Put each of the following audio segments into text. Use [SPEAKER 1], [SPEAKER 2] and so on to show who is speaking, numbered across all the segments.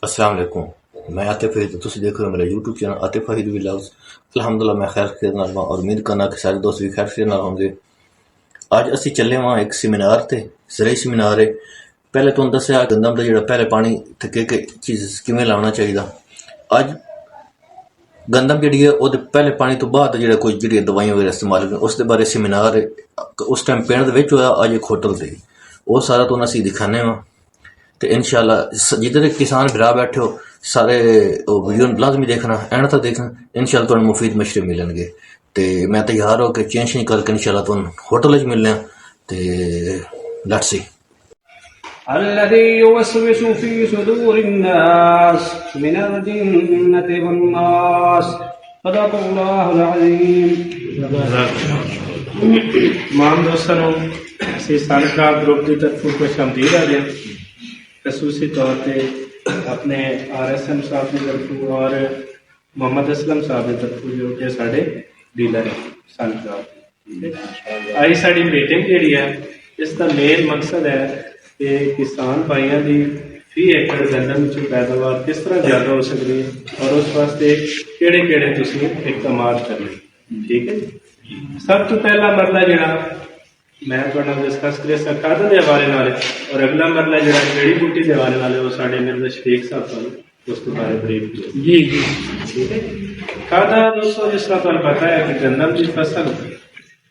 [SPEAKER 1] अस्सलाम वालेकुम। मैं आतिफ फरीद, तुम देख रहे हो मेरा YouTube channel Atif Farid vlogs. अल्हम्दुलिल्लाह मैं खैर खैर नाल और उम्मीद करना कि सारे दोस्त भी खैर खैर नाल होंगे। अज असी चले वहाँ एक सेमिनार ते सही सेमिनार है। पहले तुहानू दस्सिया गंदम का जो पहले पानी के चीज़ किवें लाना चाहिए। अज गंदम जी है वो पहले पानी तो बाद जो कोई जी दवाइयां वगैरह इस्तेमाल उसके बारे सेमिनार है। उस टाइम पिंड होया, अज एक होटल से वो सारा तुहानू असी दिखाने वा। तो इंशाल्लाह जिधर किसान भरा बैठे हो सारे वीडियो लाजमी देखना, एंड तक देखना। इंशाल्लाह तुहानू मुफीद मशरे मिलणगे। तो मैं तैयार हो के चेंज करके इंशाल्लाह तुहानू होटल च मिलने। तो लेट्स सी।
[SPEAKER 2] الذي يوسوس في صدور الناس من الجنة والناس صدق الله العظيم. मान दोस्तों ਅਸੀਂ सालगिरह ग्रुप की तरफ खुश आमदीद आ गए। खसूसी तौर पर अपने RSM साहब की तरफ और मोहम्मद असलम साहब की तरफ जो कि साढ़े डीलर है सालगिरह। आई साड़ी मीटिंग जी है, इसका मेन मकसद है कि किसान भाइयों की फी एकड़ गंदम की पैदावार किस तरह ज़्यादा हो सकती है और उस वास्ते किहड़े किहड़े तुसीं इकदाम करने। ठीक है, सब तो पहला मरला जिहड़ा मैं तुहाडे नाल डिस्कस करिया खाद के हवाले नाल, और अगला मरला जिहड़ा जड़ी बूटी के हवाले नाल वो साडे मिर्जा शफीक साहब तुहानूं उसके बारे ब्रीफ जी जी। ठीक है, खादा दोस्तों जिस तरह तुहानूं पता है कि गंदम की फसल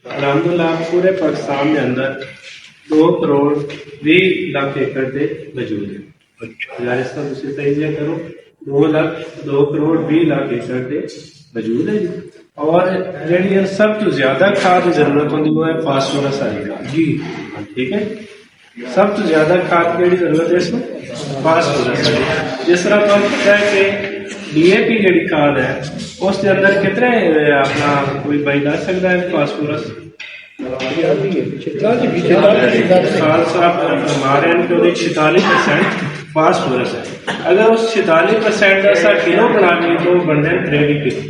[SPEAKER 2] अलहमदुलिल्लाह पूरे पाकिस्तान के अंदर 2 करोड़ 20 लाख एकड़ के मौजूद है। यार इसका तुसीं तजीया करो, 2 करोड़ 20 लाख एकड़ के मौजूद है जी। और जी सब तो ज्यादा खाद की जरूरत होती वो है फास्फोरस वाली खाद जी। ठीक है, सब तो ज्यादा खाद की जरूरत है इसमें फास्फोरस वाली। जिस तरह तो पता है कि DAP जी खाद है उसके अंदर कितने अपना कोई भाई दस सकता है फास्फोरस? खान साहब हमारे 46% फास्फोरस है। अगर उस 46% ऐसा किलो बना ली तो बनते हैं 23 किलो।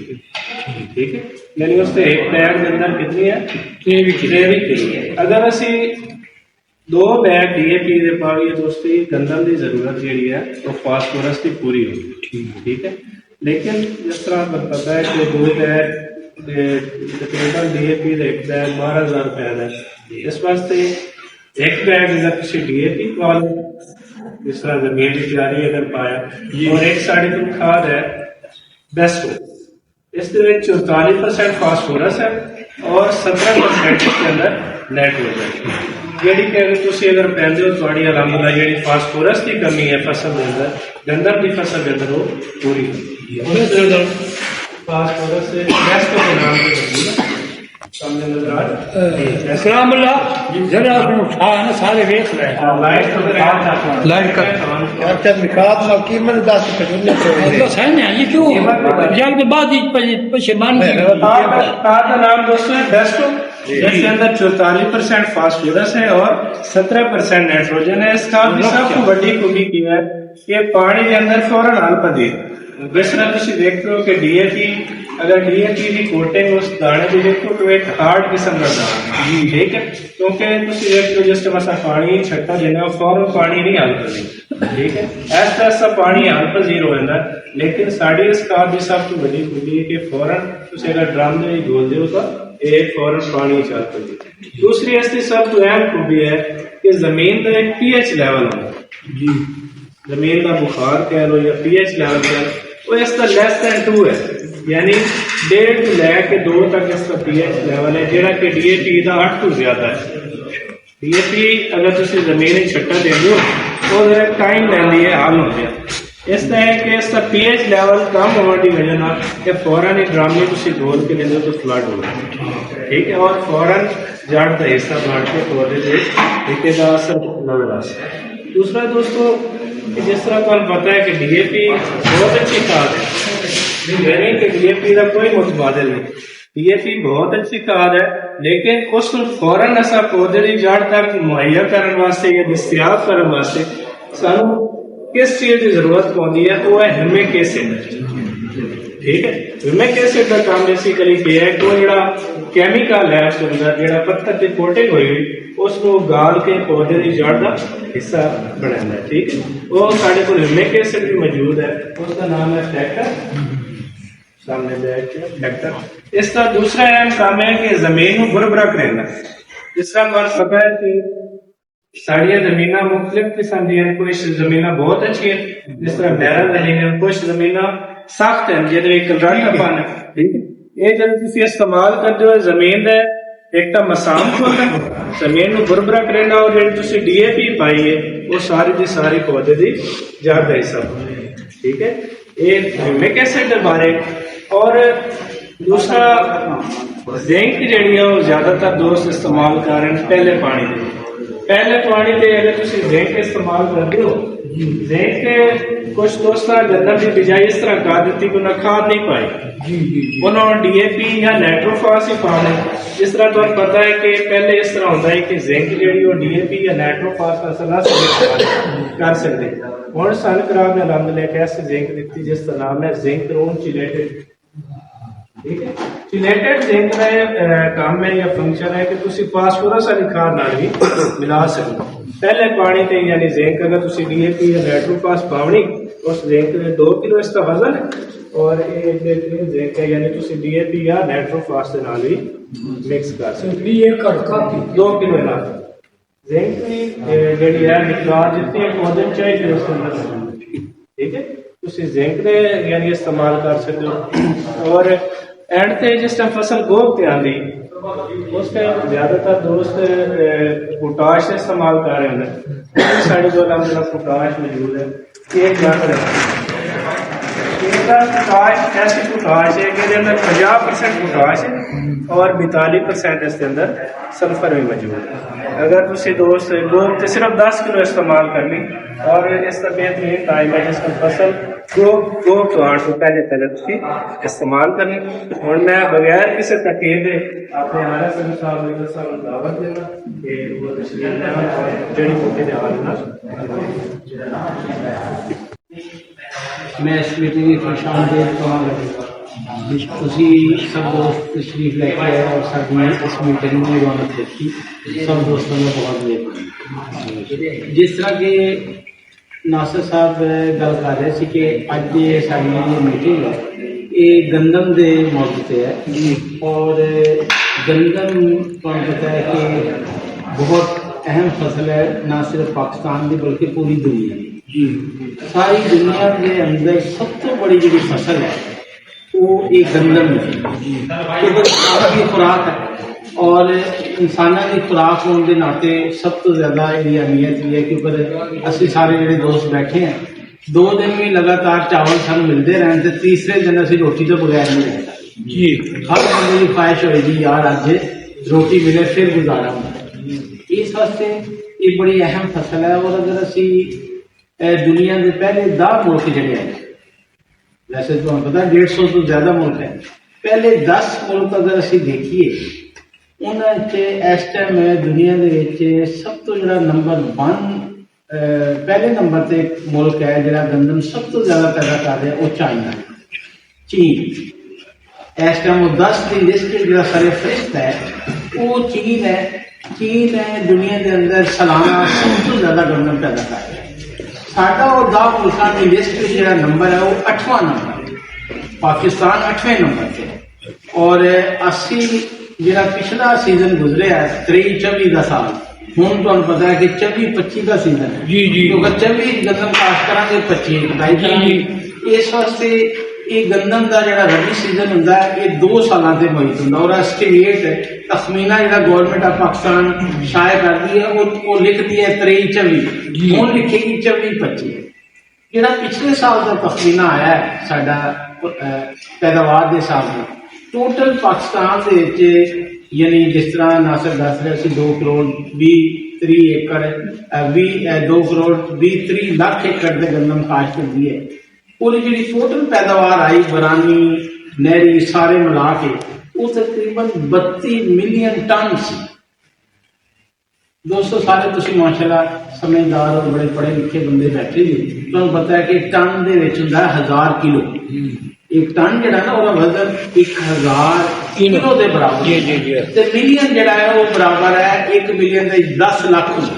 [SPEAKER 2] ठीक है, यानी उससे एक बैग के अंदर कितनी है? 23 किलो। अगर असी 2 बैग DAP दे पाइए तो उसकी गंदम की जरूरत जी है तो फास्फोरस की पूरी होगी। ठीक है, लेकिन जिस तरह पता है कि 2 बैग तकरीबन DAP एक बैग 12,000 रुपए है। इस वास्ते एक बैग अगर तुम DAP पा लो, जिस तरह जमीन की तैयारी अगर पाया, और एक साड़ी तुम खाद है बेस्टो, इसके 44% फास्फोरस है और 17% इसके अंदर नाइट्रोजन जी। कि अगर तुम अगर पहनते हो थोड़ी अलहमदुलिल्लाह जी फास्फोरस की कमी है फसल के अंदर, गंदम की फसल के अंदर वो पूरी होती। फास्फोरस से बेस्टो के नाम से सामने नजर आ
[SPEAKER 3] जरा सारे वेख ले
[SPEAKER 2] लाइट
[SPEAKER 3] लाइट
[SPEAKER 4] अच्छा निकात ना कीमत 10 रुपए
[SPEAKER 3] बस है ना ये क्यों जग के बाद ही पशेमान की
[SPEAKER 2] खाद का नाम दोस्तों है बेस्टो, जिसके अंदर 44% फास्फोरस है और 17% नाइट्रोजन है। इसका भी सबसे बड़ी खूबी की है कि पानी के अंदर फौरन हल पदी। जिस तरह तुम देखते हो कि DAP अगर DAP की कोटिंग उस दाने की देखो तो एक हार्ड किस्म का दाना। ठीक है, क्योंकि तुम देखते हो जिस तरह पानी छट्टा देना फौरन पानी नहीं हल पदी। ठीक है, ऐसा ऐसा पानी हल पजीर हो जाता, लेकिन साड़ी इस खाद की सब तो बड़ी खूबी है कि फौरन तुम अगर ड्रम में घोल दो तो एक फौरन पानी चल पदी। दूसरी इसकी सब तो अहम खूबी है कि जमीन का एक pH लेवल होता जी। जमीन का बुखार कह लो या pH लेवल कह लो, वो इसका लेस दैन 2 है, यानी 1.5 to लेके 2 तक इसका pH लेवल है, जेड़ा कि DAP का 8 तो ज्यादा है। DAP अगर तुम जमीन छट्टा दे दो वो टाइम लैंदी है हल होते हैं। इस तरह कि इसका pH लेवल कम होने की वजह से फौरन एक ड्रम में तुम घोल के लेंगे तो फ्लड होगा। ठीक है, और फौरन जड़ का हिस्सा बढ़ के पौधे से दिखेगा असर नजर आ सकता है। दूसरा दोस्तों कि जिस तरह को पता है कि DAP बहुत अच्छी खाद है, यानी कि DAP का कोई मुतबादिल नहीं। DAP बहुत अच्छी खाद है, लेकिन उस फौरन ऐसा पौधे की जड़ तक मुहैया करने वास्ते या दस्तियाब करने वास्ते सानू किस चीज की जरूरत पौंदी है, वो है ह्यूमिक एसिड। ठीक है, ह्यूमिक एसिड का काम बेसिकली क्या है कि ਕੈਮੀਕਲ ਹੈ ਉਸ ਅੰਦਰ ਜਿਹੜਾ ਪੱਥਰ ਤੇ ਕੋਟਿੰਗ ਹੋਈ ਹੋਈ ਉਸ ਨੂੰ ਗਾਲ ਕੇ ਪੌਦੇ ਦੀ ਜੜ ਦਾ ਹਿੱਸਾ ਬਣਾਉਂਦਾ ਹੈ। ਠੀਕ ਹੈ, ਉਹ ਸਾਡੇ ਕੋਲ ਹਿਊਮਿਕ ਐਸਿਡ ਵੀ ਮੌਜੂਦ ਹੈ, ਉਸ ਦਾ ਨਾਮ ਹੈ ਫੈਕਟਰ। ਸਾਹਮਣੇ ਫੈਕਟਰ। ਇਸ ਦਾ ਦੂਸਰਾ ਅਹਿਮ ਕੰਮ ਹੈ ਕਿ ਜ਼ਮੀਨ ਨੂੰ ਬੁਰਬਰਾ ਕਰਨਾ। ਜਿਸ ਤਰ੍ਹਾਂ ਤੁਹਾਨੂੰ ਪਤਾ ਹੈ ਕਿ ਸਾਡੀਆਂ ਜ਼ਮੀਨਾਂ ਮੁxtਲਿਫ ਕਿਸਮ ਦੀਆਂ, ਕੁਝ ਜ਼ਮੀਨਾਂ ਬਹੁਤ ਅੱਛੀਆਂ ਜਿਸ ਤਰ੍ਹਾਂ ਨਹਿਰਾਂ ਜ਼ਮੀਨਾਂ, ਕੁਝ ਜ਼ਮੀਨਾਂ ਸਖਤ ਹਨ ਜਿਹਦੇ ਵਿੱਚ ਕੰਕਰੀਟਪਨ ਹੈ। ਠੀਕ ਹੈ, ਇਹ ਜਦੋਂ ਤੁਸੀਂ ਇਸਤੇਮਾਲ ਕਰਦੇ ਹੋ ਜ਼ਮੀਨ ਦਾ ਇੱਕ ਤਾਂ ਮਸਾਮ ਹੁੰਦਾ, ਜ਼ਮੀਨ ਨੂੰ ਬੁਰਬਰਾ ਕਰਨਾ, ਔਰ ਜਿਹੜੀ ਤੁਸੀਂ DAP ਪਾਈ ਹੈ ਉਹ ਸਾਰੀ ਦੀ ਸਾਰੀ ਪੌਦੇ ਦੀ ਜੜ ਦਾ ਹਿੱਸਾ ਬਣਦੀ ਹੈ। ਠੀਕ ਹੈ, ਇਹ ਹਿਊਮਿਕ ਐਸਿਡ ਦੇ ਬਾਰੇ। ਔਰ ਦੂਸਰਾ ਜ਼ਿੰਕ ਜਿਹੜੀ ਹੈ ਉਹ ਜ਼ਿਆਦਾਤਰ ਦੋਸਤ ਇਸਤੇਮਾਲ ਕਰ ਰਹੇ ਨੇ ਪਹਿਲੇ ਪਾਣੀ ਤੇ ਅਗਰ ਤੁਸੀਂ ਜ਼ਿੰਕ ਇਸਤੇਮਾਲ ਕਰਦੇ ਹੋ, ਜ਼ਿੰਕ ਕੁਝ ਦੋਸਤਾਂ ਗੰਦਮ ਦੀ ਬਿਜਾਈ ਇਸ ਤਰ੍ਹਾਂ ਕਰ ਦਿੱਤੀ ਕਿ ਉਹਨਾਂ ਖਾਦ ਨਹੀਂ ਪਾਈ, ਉਹਨਾਂ ਨੂੰ DAP ਜਾਂ ਨਾਈਟ੍ਰੋਫਾਸ ਹੀ ਪਾਉਣੇ। ਜਿਸ ਤਰ੍ਹਾਂ ਤੁਹਾਨੂੰ ਪਤਾ ਹੈ ਕਿ ਪਹਿਲੇ ਇਸ ਤਰ੍ਹਾਂ ਹੁੰਦਾ ਹੈ ਕਿ ਜ਼ਿੰਕ ਜਿਹੜੀ ਉਹ DAP ਜਾਂ ਨਾਈਟ੍ਰੋਫਾਸ ਦਾ ਅਸਰ ਨਾ ਕਰ ਸਕਦੇ। ਹੁਣ ਸਨਕਰਾਮ ਨੇ ਰੰਗ ਲੈ ਕੇ ਐਸੀ ਜ਼ਿੰਕ ਦਿੱਤੀ ਜਿਸ ਦਾ ਨਾਮ ਹੈ ਜ਼ਿੰਕ ਰੋਨ ਚਿਲੇਟਡ। ਠੀਕ ਹੈ, ਚਿਲੇਟਡ ਜ਼ਿੰਕ ਦਾ ਕੰਮ ਹੈ ਜਾਂ ਫੰਕਸ਼ਨ ਹੈ ਕਿ ਤੁਸੀਂ ਫਾਸਫੋਰਸ ਵਾਲੀ ਖਾਦ ਨਾਲ ਵੀ ਮਿਲਾ ਸਕਦੇ ਹੋ। ਪਹਿਲੇ ਪਾਣੀ ਤੇ ਯਾਨੀ ਜ਼ਿੰਕ ਅਗਰ ਤੁਸੀਂ DAP ਜਾਂ ਨਾਈਟ੍ਰੋਫਾਸ ਪਾਉਣੀ, ਉਸ ਜ਼ਿੰਕ ਦੇ 2 ਕਿਲੋ ਇਸ ਦਾ ਵਜ਼ਨ ਹੈ, ਔਰ ਇਹ ਜਿਹੜੀ ਜ਼ਿੰਕ ਹੈ ਯਾਨੀ ਤੁਸੀਂ DAP ਜਾਂ ਨਾਈਟ੍ਰੋਫਾਸ ਦੇ ਨਾਲ ਵੀ ਮਿਕਸ ਕਰ ਸਕਦੇ ਹੋ। 2 ਕਿਲੋ ਨਾਲ ਜ਼ਿੰਕ ਦੀ ਜਿਹੜੀ ਹੈ ਮਿਕਦਾਰ ਜਿੰਨੀ ਪੌਦੇ ਨੂੰ ਚਾਹੀਦੀ ਉਸ ਅੰਦਰ। ਠੀਕ ਹੈ, ਤੁਸੀਂ ਜ਼ਿੰਕ ਦੇ ਯਾਨੀ ਇਸਤੇਮਾਲ ਕਰ ਸਕਦੇ ਹੋ। ਔਰ एंड ते जिस टाइम फसल गोब पे आती उस टाइम ज्यादातर दोस्त पोटाश इस्तेमाल कर रहे हैं। साढ़े को अलग पोटाश मौजूद है। एक पोटाश ऐसी पोटाश है कि अंदर 50% पोटाश है और 42% इसके अंदर सल्फर भी मौजूद है। अगर तुम दोस्त गोब तो सिर्फ 10 किलो इस्तेमाल कर ली और इसका बेहतरीन टाइम है जिसका फसल गोब तो आठ तो पहले तुम इस्तेमाल करनी। और मैं बगैर किसी तकीद अपने आला साहब दावत देना कि वो जड़ी बूटी के हवाले
[SPEAKER 3] मैं इस मीटिंग की खुशामदीद कहांगा। तुसी सब दोस्त तशरीफ लेके आए और साडी इस मीटिंग में रौनक देखी। सब दोस्तों ने बहुत देखी। जिस तरह के नासिर साहब गल कर रहे थे कि अज साडी मीटिंग है ये गंदम के मौजू से है और गंदम तुहानूं पता है कि बहुत अहम फसल है ना सिर्फ पाकिस्तान की बल्कि पूरी दुनिया की। सारी दुनिया के अंदर सब तो बड़ी जी फसल है वो एक गंदम है की खुराक है और इंसानों की खुराक होने के नाते सब तो ज्यादा ये अहमियत भी है क्योंकि असं सारे जो दोस्त बैठे हैं 2 दिन भी लगातार चावल सानू मिलते रहन ते तीसरे दिन असीं रोटी तो बगैर नहीं रह सकते। हर बंदे की ख्वाहिश होगी यार अज रोटी मिले फिर गुजारा होगा। इस वास्ते ये बड़ी अहम फसल है और अगर असी दुनिया के पहले 10 मुल्क जड़े हैं, वैसे तो पता 150 तो ज्यादा मुल्क है, पहले 10 मुल्क अगर असी देखिए उन्होंने इस टाइम दुनिया के सब तो जो नंबर 1 पहले नंबर से मुल्क है जो गंदम सब तो ज्यादा पैदा कर रहा है वो चाइना है, चीन। इस टाइम वो 10 की लिस्ट जो सारे फरिश्त है वो चीन है। चीन है दुनिया के अंदर सालाना सब तो ज्यादा गंदम पैदा कर रहा है। साडा वो 10 मुल्कों की लिस्ट जो नंबर है वो 8वां नंबर, पाकिस्तान 8वें नंबर से। और असी जो पिछला सीजन गुजरे है 23-24 का साल, हुण तुहानूं पता है कि 24-25 का सीजन है क्योंकि 24 गंदम काश्त करांगे 25 कटाई करांगे। इस वास्ते ये गंदम का जो रबी सीजन होंदा है ये 2 सालों से मुहित होंदा और एस्टीमेट तखमीना जो गवर्नमेंट ऑफ पाकिस्तान शाया करती है वो लिखती है 23-24, हुण लिखेगी 24-25। जो पिछले साल का तखमीना आया है साडा पैदावार के हिसाब से टोटल पाकिस्तान के यानी जिस तरह नासिर दस रहे सी 2 करोड़ 20-30 एकड़ 2 करोड़ 20-30 लाख एकड़ से गंदम काश्त करती है। पूरी जी टोटल पैदावार आई बरानी नहरी सारे मिला के वो तकरीबन 32 मिलियन टन सी। दोस्तों सारे तुम माशाल्लाह समझदार और बड़े पढ़े लिखे बंदे बैठे जी, तुहानूं पता है कि टन दे विच हुंदा 1000 किलो। एक टन जड़ा ना ਉਹਦਾ वजन 1000 किलो ਦੇ ਬਰਾਬਰ
[SPEAKER 4] ਜੀ ਜੀ ਜੀ
[SPEAKER 3] ਤੇ ਮਿਲੀਅਨ ਜਿਹੜਾ ਹੈ ਉਹ ਬਰਾਬਰ ਹੈ 1 ਮਿਲੀਅਨ ਦੇ 10 ਲੱਖ ਹੁੰਦਾ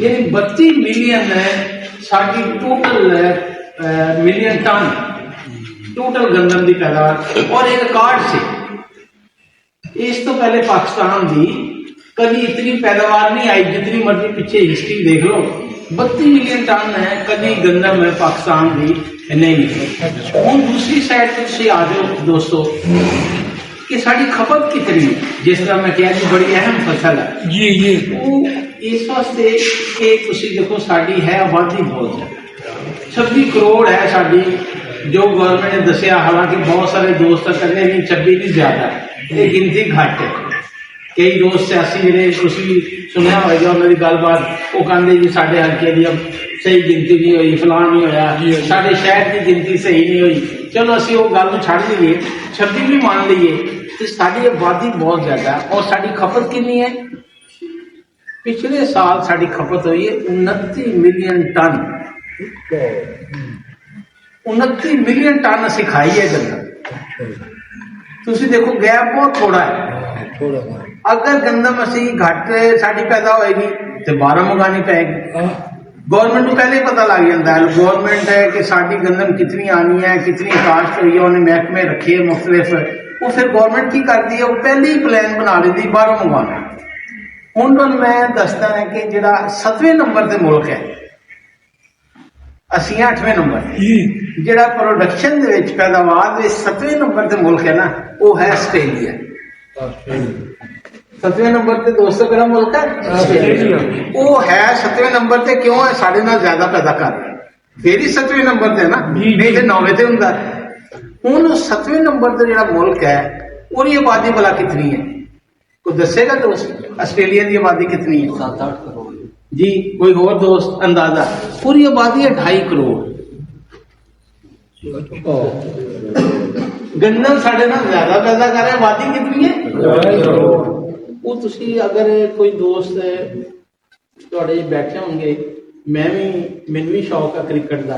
[SPEAKER 3] यानी 32 मिलियन है साड़ी टोटल मिलियन टन टोटल गंदम की पैदावार और एक रिकॉर्ड से इस तो पहले पाकिस्तान की कभी इतनी पैदावार नहीं आई जितनी मर्जी पीछे हिस्ट्री देख लो 32 मिलियन टन है कभी गंदम है पाकिस्तान की नहीं हूँ दूसरी साइड से आ जाओ दोस्तों कि साड़ी खपत कितनी है जिस तरह मैं कहा कि बड़ी अहम फसल है
[SPEAKER 4] जी जी
[SPEAKER 3] वो इस वास्ते कि तुसी देखो साड़ी है आबादी बहुत है 26 करोड़ है साड़ी जो गवर्नमेंट ने दसिया हालांकि बहुत सारे दोस्त कहते हैं 26 नहीं ज्यादा ये गिनती घट है कई दोस्त सियासी जिहड़े तुसी सुनिया होगा उन्होंने गलबात वो कहते जी साढ़े हल्के की अब सही गिनती नहीं हुई फलां नहीं होया साढ़े शहर की गिनती सही नहीं हुई चलो असी वो गल छड़ दईए 26 भी मान लीए तो साड़ी आबादी बहुत ज्यादा है और साड़ी खपत कितनी है पिछले साल साड़ी खपत हुई है 29 मिलियन टन 29 मिलियन टन असी खाई है गंदम तुसी देखो गैप बहुत थोड़ा है अगर गंदम असी घट साड़ी पैदा होएगी तो 12 मंगानी पैगी गवर्नमेंट को पहले ही पता लग जाता है गवर्नमेंट है कि साड़ी गंदम कितनी आनी है कितनी काश्त हुई है उन्हें महकमे रखे है मुख्तलिफ वो फिर गवर्नमेंट की करती है वो पहले ही प्लान बना लेती 12 मंगवाना हूँ मैं दसदा है कि जिहड़ा 7वें नंबर ते मुल्क है असी 8वें नंबर जिहड़ा प्रोडक्शन दे विच पैदावार दे 7वें नंबर ते मुल्क है ना वो है आस्ट्रेलिया 7वें नंबर ते दोस्तों केड़ा मुल्क है आस्ट्रेलिया वो है 7वें नंबर ते क्यों है साढ़े नाल ज्यादा पैदा कर रहा है फिर ही 7वें नंबर ते ना नहीं ते 9वें ते हुंदा हुण 7वें नंबर ते जिहड़ा मुल्क है उसकी आबादी भला कितनी है कोई दसेगा दोस्त आस्ट्रेलिया की आबादी कितनी है 7-8 करोड़ जी कोई और दोस्त अंदाजा पूरी आबादी है 2.5 करोड़ गंदम साढ़े ना ज्यादा पैदा कर रहा है आबादी कितनी है वो तुसी अगर कोई दोस्त थोड़े बैठे होंगे मैनू भी शौक है क्रिकेट का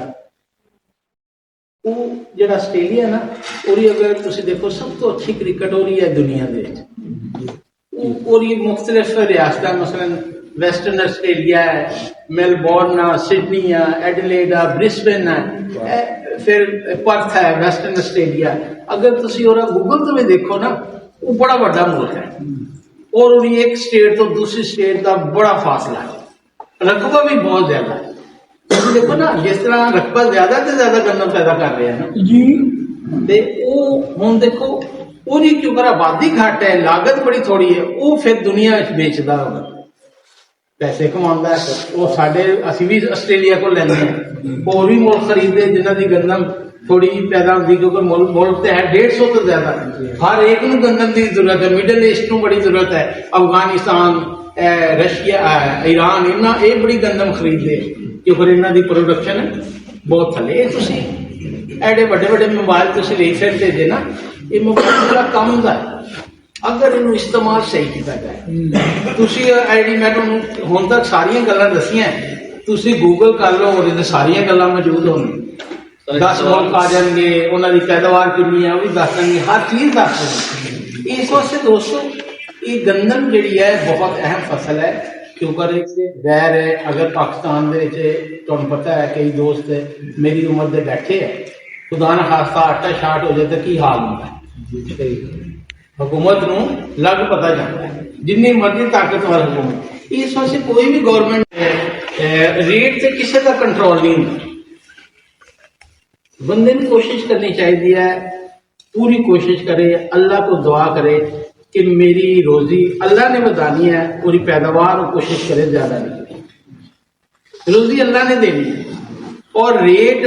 [SPEAKER 3] वो जो आस्ट्रेलिया ना और अगर तुसी देखो सब तो अच्छी क्रिकेट हो रही है दुनिया के और ये मुख्तलिफ रियासत मसलन वेस्टर्न ऑस्ट्रेलिया है मेलबोर्न सिडनी है एडिलेड है ब्रिस्बेन है फिर पर्थ है वेस्टर्न ऑस्ट्रेलिया अगर तुसी और गूगल तो भी देखो ना वो बड़ा बड़ा मुल्क है और एक स्टेट तो दूसरी स्टेट का बड़ा फासला है रकबा भी बहुत ज्यादा है देखो ना जिस तरह रकबा ज्यादा से ज्यादा गंदम पैदा कर रहे हैं ना जी ते वो हुण देखो ਉਹਦੀ क्योंकि आबादी घट है लागत बड़ी थोड़ी है वो फिर दुनिया बेचता होगा पैसे कमाता है वो साढ़े असी भी आस्ट्रेलिया को लेने और भी मुल्क खरीदते जिन्हों की गंदम थोड़ी पैदा होती क्योंकि मुल्क तो है 150 तो ज्यादा हर एक को गंदम की जरूरत है मिडल ईस्ट को बड़ी जरूरत है अफगानिस्तान रशिया ईरान इन्ना ये बड़ी गंदम खरीदते क्योंकि इन्हों की प्रोडक्शन बहुत थले तुसी एडे बड़े बड़े मोबाइल तुसी ले फिरते जे ना ये मोबाइल बड़ा कम होंदा है अगर इनू इस्तेमाल सही किया जाए तुसी आईडी मैं तुहानू हुण तक सारियां गल्लां दसियां तुसी गूगल कर लो और इहदे सारियां गल्लां मौजूद होणगियां 10 मुल्क आ जाएंगे उन्होंने पैदावार कितनी है वो भी दस देंगे हर चीज दस देंगे इस वास्ते दोस्तों ये गंदम जी है बहुत अहम फसल है क्योंकि गैर है अगर पाकिस्तान तुहानू पता है कई दोस्त मेरी उम्र के बैठे है खुदा ना खास्ता आटा शार्ट हो जाए तो की हाल होता है हुकूमत नू लग पता जाता है जिन्नी मर्जी ताकतवर हुकूमत इस वास्ते कोई भी गवर्नमेंट रेट से किसी का कंट्रोल नहीं होता बंदे ने कोशिश करनी चाहिए है पूरी कोशिश करे अल्लाह को दुआ करे कि मेरी रोजी अल्लाह ने बतानी है पूरी पैदावार और कोशिश करे ज्यादा नहीं रोजी अल्लाह ने देनी है और रेट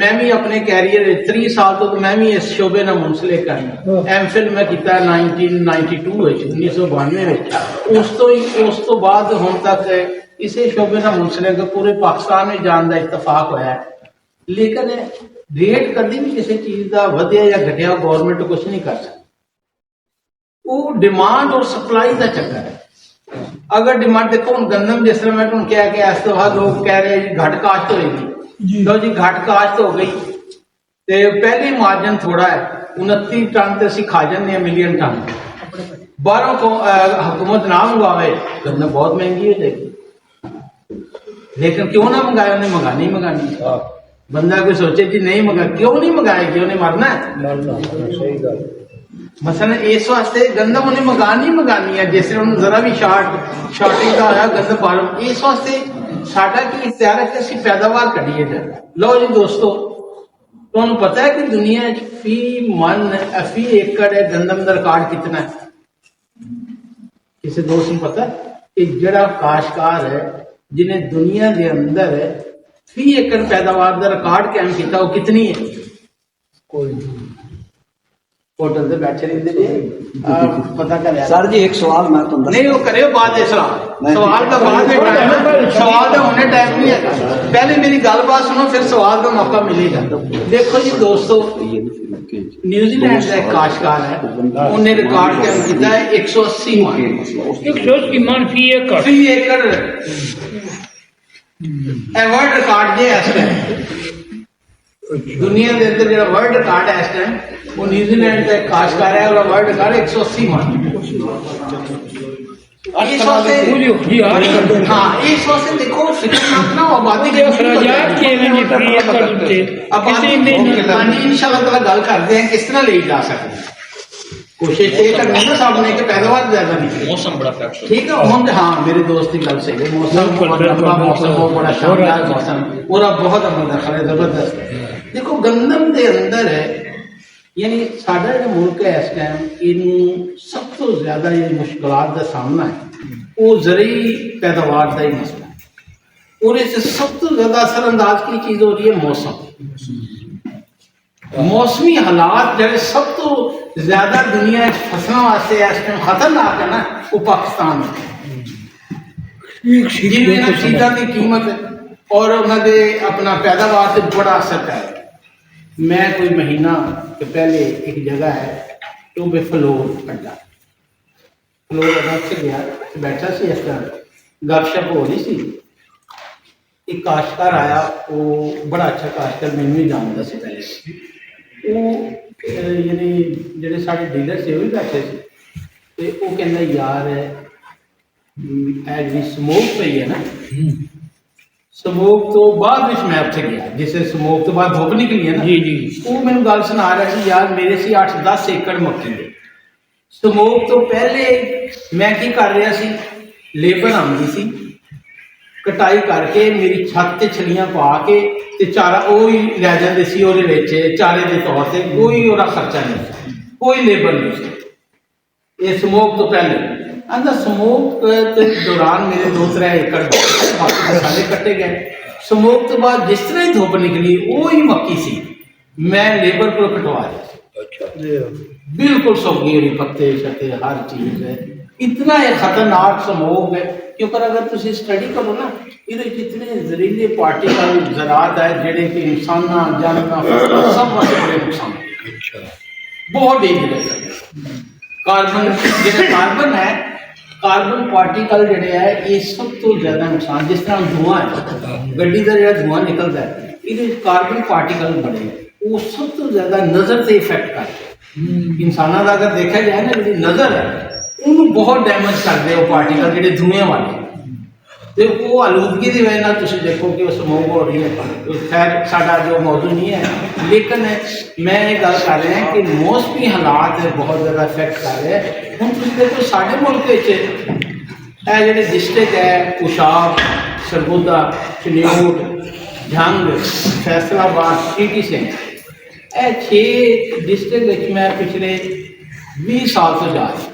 [SPEAKER 3] मैं भी अपने कैरियर 3 साल तो मैं भी इस शोबे नाल मुंसलिक हूं एमफिल मैं किया 1992 1992 उस तो बाद हुण तक इसे शोबे नाल मुंसलिक पूरे पाकिस्तान में जाने का इतफाक होया है लेकिन रेट कभी भी किसी चीज का वधिया या घटिया गवर्नमेंट कुछ नहीं कर सकती वो डिमांड और सप्लाई का चक्कर है अगर डिमांड देखो हम गंदम जिस तरह मैं तुम क्या कि इस तो बाद लोग कह रहे हैं घट काश्त होगी तो जी घट काश्त हो गई ਤੇ ਪਹਿਲੀ ਮਾਰਜਨ ਥੋੜਾ ਹੈ 29 ਟਨ ਤੇ ਅਸੀਂ ਖਾ ਜਾਂਦੇ ਹਾਂ ਮਿਲੀਅਨ ਟਨ ਬਾਹਰੋਂ हुकूमत ना मंगवावे गन्ना बहुत महंगी हो जाएगी लेकिन क्यों ना मंगाए उन्हें मंगानी मंगानी बंदा कोई सोचे कि नहीं मंगा क्यों नहीं मंगाएगी उन्हें मरना है
[SPEAKER 4] सही गल
[SPEAKER 3] मसलन इस वास्ते गंदम उन्हें मंगानी है जिस उन्हें जरा भी शॉर्टिंग का आया गंदम बाहरों इस वास्ते साडा की इख्तियार है कि असं पैदावार कढ़िए जाए लो जी दोस्तों तुहानू पता है कि दुनिया फी मन फी एकड़ गंदम का रिकॉर्ड कितना है किसी दोस्त को पता कि जड़ा काशकार है जिन्हें दुनिया के अंदर फी एकड़ पैदावार का रिकॉर्ड कायम किया वो कितनी है कोई होटल से बैठे रहते पता कर
[SPEAKER 5] सर जी एक सवाल मैं तो
[SPEAKER 3] नहीं वो करे बाद सवाल का बाद में टाइम है सवाल का होने टाइम नहीं है पहले मेरी गलबात सुनो फिर सवाल का मौका मिलेगा देखो जी दोस्तों न्यूजीलैंड का एक काशकार है उन्हें रिकॉर्ड कायम किया है 180 मन
[SPEAKER 2] फी एकड़
[SPEAKER 3] वर्ल्ड रिकॉर्ड जे इस टाइम दुनिया के अंदर जो वर्ल्ड रिकॉर्ड है इस टाइम वो न्यूजीलैंड का एक काशकार है और वर्ल्ड रिकॉर्ड 180 मन इस वास्ते देखो फिक्र ना आबादी के इंशाल्लाह ताला गल करते हैं किस तरह ले जा सकते हैं कोशिश ये करनी ना सामने कि पैदावार ज्यादा नहीं मौसम बड़ा फैक्टर ठीक है हम हाँ मेरे दोस्त की गल सही है मौसम मौसम बड़ा शानदार मौसम पूरा बहुत अमल है जबरदस्त देखो गंदम के अंदर है यानी साडा जो मुल्क है इस टाइम इनू सब तो ज्यादा ये मुश्किलात का सामना है वो जरिए पैदावार का ही मसला है और इस सब तो ज्यादा असरअंदाज की चीज हो रही है मौसम मौसमी हालात जो सब तो ज्यादा दुनिया फसलों वास्ते इस टाइम खतरनाक है ना वो पाकिस्तान जिन्हें चीज़ों की कीमत और उन्होंने अपना पैदावार से बड़ा असर है मैं कोई महीना के पहले एक जगह है तो बे फ्लोर अड्डा से गया बैठा सी इस तरह गपशप हो रही सी एक काश्तकार आया वो बड़ा अच्छा काश्तकार मैनू भी जानता से पहले वो यानी जेडे साढ़े डीलर से वो भी बैठे थे तो वो कहना यार जी स्मोक पई है ना स्मोक तो बाद मैं उत्थे गया जिस स्मोक तो बाद धुप निकली है ना जी जी वो मैंने गल सुना रहा है यार मेरे से 8-10 एकड़ मक्की है स्मोक तो पहले मैं की कर रहा सी लेबर आती सी कटाई करके मेरी छत ते छलियां पा के ते चारा वो ही लै जाते सी ओहदे विच चारे के तौर पर कोई ओहदा खर्चा नहीं कोई लेबर नहीं ये स्मोक तो पहले आंदा स्मोक के दौरान मेरे 2-3 एकड़ सारे कट्टे गए स्मोक तो बाद जिस तरह ही धुप निकली वो ही मक्की सी मैं लेबर को कटवा दिया बिल्कुल सौगी हुई पत्ते शत्ते हर चीज है इतना ये खतरनाक स्मोक है क्योंकि अगर तुम स्टडी करो ना ये जितने जहरीले पार्टिकल ज़रात है जेडे कि इंसान जानवर सब वास्ते बड़े नुकसान बहुत डेंजरस है कार्बन जो कार्बन है कार्बन पार्टिकल जोड़े है ये सब तो ज्यादा नुकसान जिस तरह धुआं है गड्डी का जो धुआं निकलता है ये कार्बन पार्टिकल बड़े वो सब तो ज्यादा नजर से इफेक्ट करते हैं इंसानों का अगर देखा जाए ना जी नजर है उन्होंने बहुत डैमेज करते हैं वो पार्टिकल जो धुएं वाले तो वो आलूदगी की वजह तुम देखो कि वो स्मोक हो रही है खैर साडा जो मौजू नहीं है लेकिन मैं ये गल कर रहा है कि मौसमी हालात बहुत ज़्यादा इफेक्ट कर रहे हैं हम तुम देखो साढ़े मुल्क जो डिस्ट्रिक्ट है कुशाब सरगोदा चन्योट झंग फैसलाबाद सीटी सिंह यह 6 डिस्ट्रिक्ट मैं पिछले 20 साल से जा रहा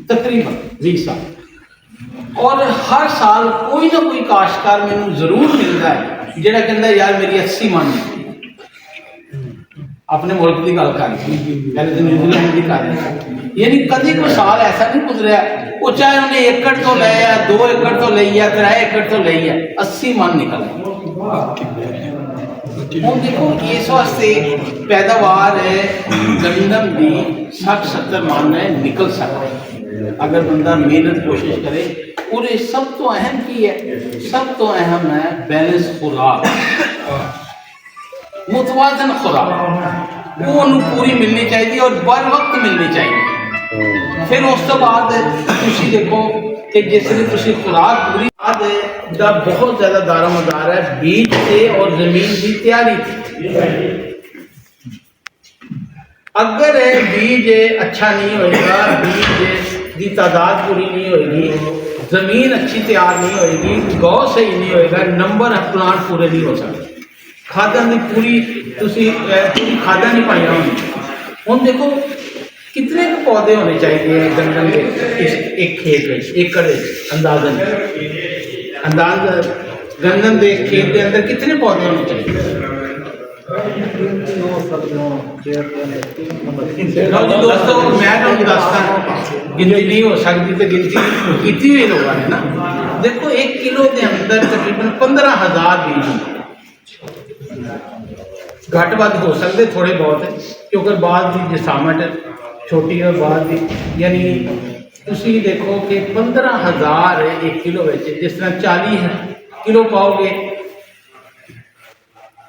[SPEAKER 3] तकरीबन 20 साल और हर साल कोई ना कोई काश्तकार मैनू जरूर मिलता है जेड़ा कहता यार मेरी 80 मन अपने मुल्क की गल कर पहले तो न्यूजीलैंड की कर रही यानी कभी कोई साल ऐसा नहीं गुजरिया वो चाहे उन्हें एकड़ तो ले 2 एकड़ तो ले 3 एकड़ तो ले 80 मन निकल हम देखो इस वास्ते पैदावार है गंदम भी 60-70 मन निकल सकता है अगर बंदा मेहनत कोशिश करे और ये सब तो अहम की है सब तो अहम है बैलेंस खुराक ਮੁਤਵਾਜ਼ਨ ਖੁਰਾਕ ਉਹ ਉਹਨੂੰ ਪੂਰੀ ਮਿਲਣੀ ਚਾਹੀਦੀ ਔਰ ਬਰ ਵਕਤ ਮਿਲਣੀ ਚਾਹੀਦੀ। ਫਿਰ ਉਸ ਤੋਂ ਬਾਅਦ ਤੁਸੀਂ ਦੇਖੋ ਕਿ ਜਿਸ ਲਈ ਤੁਸੀਂ ਖੁਰਾਕ ਪੂਰੀ ਦਾ ਬਹੁਤ ਜ਼ਿਆਦਾ ਦਾਰੋਮਦਾਰ ਹੈ ਬੀਜ ਤੇ ਔਰ ਜ਼ਮੀਨ ਦੀ ਤਿਆਰੀ ਤੇ। अगर बीज अच्छा नहीं होएगा, बीज की तादाद पूरी नहीं होएगी, ज़मीन अच्छी तैयार नहीं होएगी, गौ सही नहीं होएगा, नंबर प्लांट पूरे नहीं हो सकते। खादा की पूरी पूरी खादा नहीं पाई होनी। हम देखो कितने पौधे होने चाहिए गंदम के एक खेत में, एकड़ अंदाज गंदम के खेत के अंदर कितने पौधे होने चाहिए? दोस्तों मैं तुम दसदा गिनती नहीं हो सकती तो गिनती की हुई लोगों ने ना। देखो 1 किलो के अंदर तकरीबन 15,000 बीज घट वध हो सकते थोड़े बहुत, क्योंकि बाद की जिसामत छोटी है बाद की, यानी तुसी देखो कि 15,000 1 किलो में, जिस तरह 40 किलो पाओगे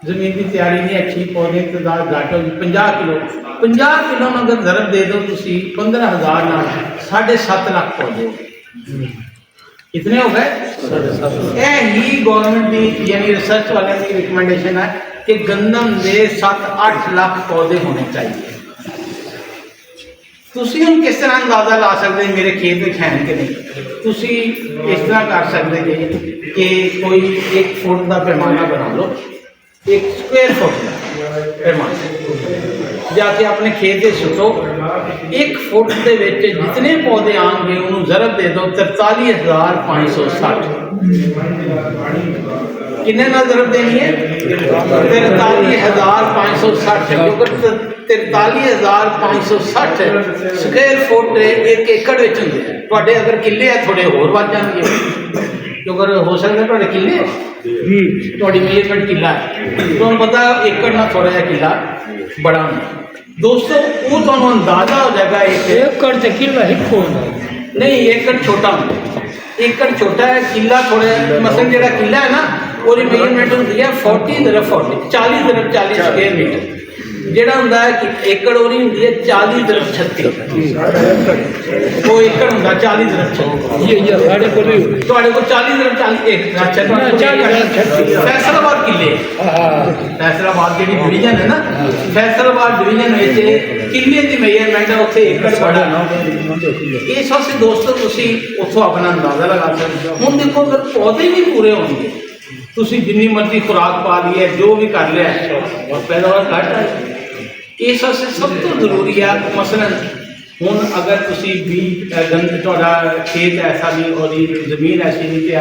[SPEAKER 3] जमीन की तैयारी नहीं अच्छी, पौधे की तादाद घट होगी। 50 किलो में अगर जरब दे दो तुसी 15,000 ना 7.5 लाख पौधे कितने हो गए। यही गवर्नमेंट की यानी रिसर्च वाले की रिकमेंडेशन है कि गंदम के 7-8 लाख पौधे होने चाहिए। तुसी हम किस तरह अंदाजा ला सकते मेरे खेत में है कि नहीं? तुसी इस तरह कर सकते जी कि कोई 1 फुट का पैमाना बना लो, 1 स्क्वायर फुट का पैमाना जाके अपने खेत में सुटो। 1 फुट के जितने पौधे आएंगे उन्होंने जरब दे दो 43,560। किन्ने ना जरब देनी है? 43,560, क्योंकि 43,560 स्क्वायर फुट 1 एकड़ में होंगे। अगर किले है थोड़े होर वध जाएंगे, क्योंकि हो सकता है किले थोड़ी मेजरमेंट किला है तो पता एकड़ ना थोड़ा जहा किला बड़ा होना। दोस्तों वो तो अंदाजा हो जाएगा एकड़ से किला एक नहीं, एकड़ छोटा होता, एकड़ छोटा है, किला थोड़ा मसलन जो किला है ना वो मेजरमेंट होती है 40x40 40x40 स्क्वायर मीटर, ਜਿਹੜਾ ਹੁੰਦਾ ਹੈ ਕਿ ਏਕੜ ਉਹਦੀ ਹੁੰਦੀ ਹੈ 40x36 ਉਹ ਏਕੜ ਹੁੰਦਾ 40x36। ਇਹ ਸਾਡੇ ਕੋਲ ਵੀ ਤੁਹਾਡੇ ਕੋਲ 40x40 ਏਕੜ। ਅੱਛਾ ਫੈਸਲਾਬਾਦ ਕਿੱਲੇ, ਫੈਸਲਾਬਾਦ ਜਿਹੜੀ ਡਿਵੀਜ਼ਨ ਹੈ ਨਾ, ਫੈਸਲਾਬਾਦ ਡਿਵੀਜ਼ਨ ਵਿੱਚ ਕਿੱਲੇ ਦੀ ਮੇਜਰਮੈਂਟ ਹੈ, ਉੱਥੇ ਏਕੜ ਬੜਾ ਇਸ ਵਾਸਤੇ ਦੋਸਤੋ ਤੁਸੀਂ ਉੱਥੋਂ ਆਪਣਾ ਅੰਦਾਜ਼ਾ ਲਗਾ ਸਕਦੇ ਹੋ। ਹੁਣ ਦੇਖੋ ਅਗਰ ਪੌਦੇ ਵੀ ਪੂਰੇ ਹੋਣਗੇ ਤੁਸੀਂ ਜਿੰਨੀ ਮਰਜ਼ੀ ਖੁਰਾਕ ਪਾ ਲਈ ਹੈ ਜੋ ਵੀ ਕਰ ਲਿਆ ਪੈਦਾਵਾਰ ਘੱਟ ਹੈ। ਇਸ ਵਾਸਤੇ ਸਭ ਤੋਂ ਜ਼ਰੂਰੀ ਹੈ ਮਸਲਨ ਹੁਣ ਅਗਰ ਤੁਸੀਂ ਵੀ ਤੁਹਾਡਾ ਖੇਤ ਐਸਾ ਨਹੀਂ ਔਰ ਜ਼ਮੀਨ ਐਸੀ ਨਹੀਂ ਕਿ